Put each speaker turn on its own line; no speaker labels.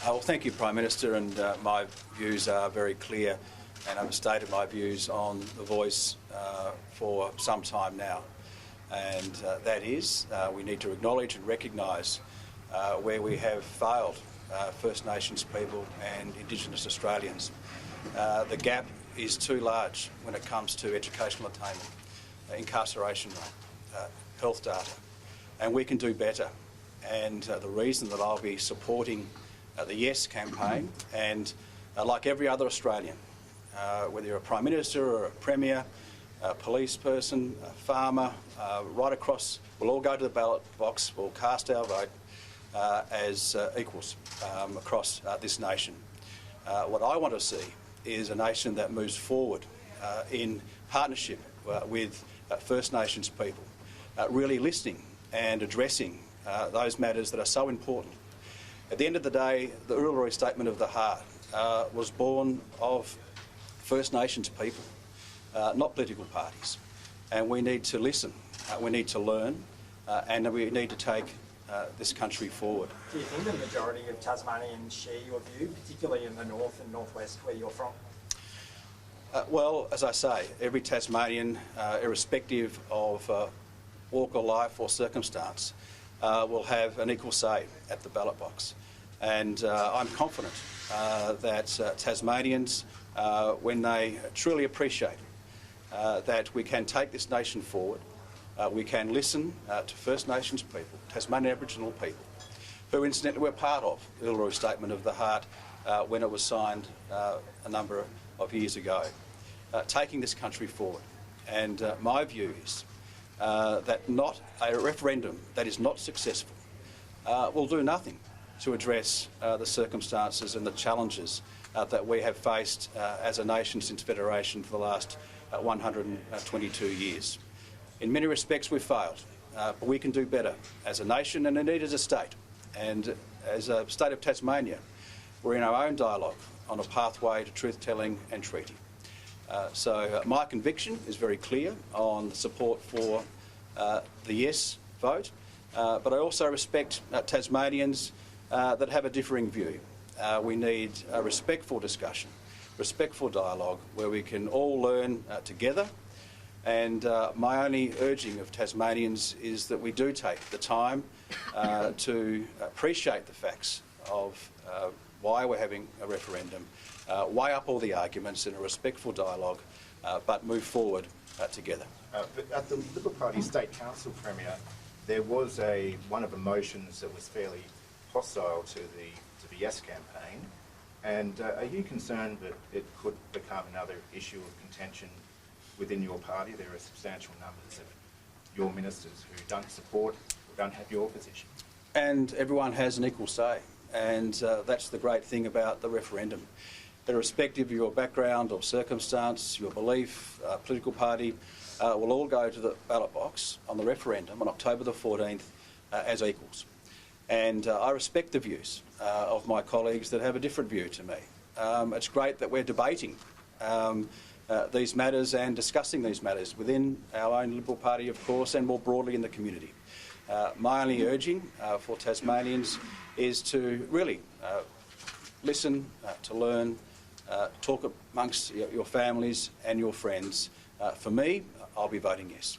Well, thank you, Prime Minister, and my views are very clear, and I've stated my views on the voice for some time now. And that is, we need to acknowledge and recognise where we have failed First Nations people and Indigenous Australians. The gap is too large when it comes to educational attainment, incarceration rate, health data, and we can do better. And the reason that I'll be supporting the Yes campaign, and like every other Australian, whether you're a Prime Minister or a Premier, a police person, a farmer, right across, we'll all go to the ballot box, we'll cast our vote as equals across this nation. What I want to see is a nation that moves forward in partnership with First Nations people, really listening and addressing those matters that are so important. At the end of the day, the Uluru Statement of the Heart was born of First Nations people, not political parties. And we need to listen, we need to learn, and we need to take this country forward.
Do you think the majority of Tasmanians share your view, particularly in the north and northwest where you're from?
Well, as I say, every Tasmanian, irrespective of walk of life or circumstance, will have an equal say at the ballot box. And I'm confident that Tasmanians, when they truly appreciate that we can take this nation forward, we can listen to First Nations people, Tasmanian Aboriginal people, who incidentally were part of the Uluru Statement of the Heart when it was signed a number of years ago, taking this country forward. And my view is that not a referendum that is not successful will do nothing to address the circumstances and the challenges that we have faced as a nation since Federation for the last 122 years. In many respects we've failed, but we can do better as a nation and indeed as a state. And as a state of Tasmania, we're in our own dialogue on a pathway to truth-telling and treaty. So my conviction is very clear on support for the yes vote, but I also respect Tasmanians that have a differing view. We need a respectful discussion, respectful dialogue where we can all learn together. And my only urging of Tasmanians is that we do take the time to appreciate the facts of why we're having a referendum, weigh up all the arguments in a respectful dialogue, but move forward together.
At the Liberal Party State Council, Premier, there was one of the motions that was fairly hostile to the Yes campaign, and are you concerned that it could become another issue of contention within your party? There are substantial numbers of your ministers who don't support or don't have your position.
And everyone has an equal say, and that's the great thing about the referendum. Irrespective of your background or circumstance, your belief, political party, will all go to the ballot box on the referendum on October the 14th as equals. And I respect the views of my colleagues that have a different view to me. It's great that we're debating these matters and discussing these matters within our own Liberal Party, of course, and more broadly in the community. My only urging for Tasmanians is to really listen, to learn, talk amongst your families and your friends. For me, I'll be voting yes.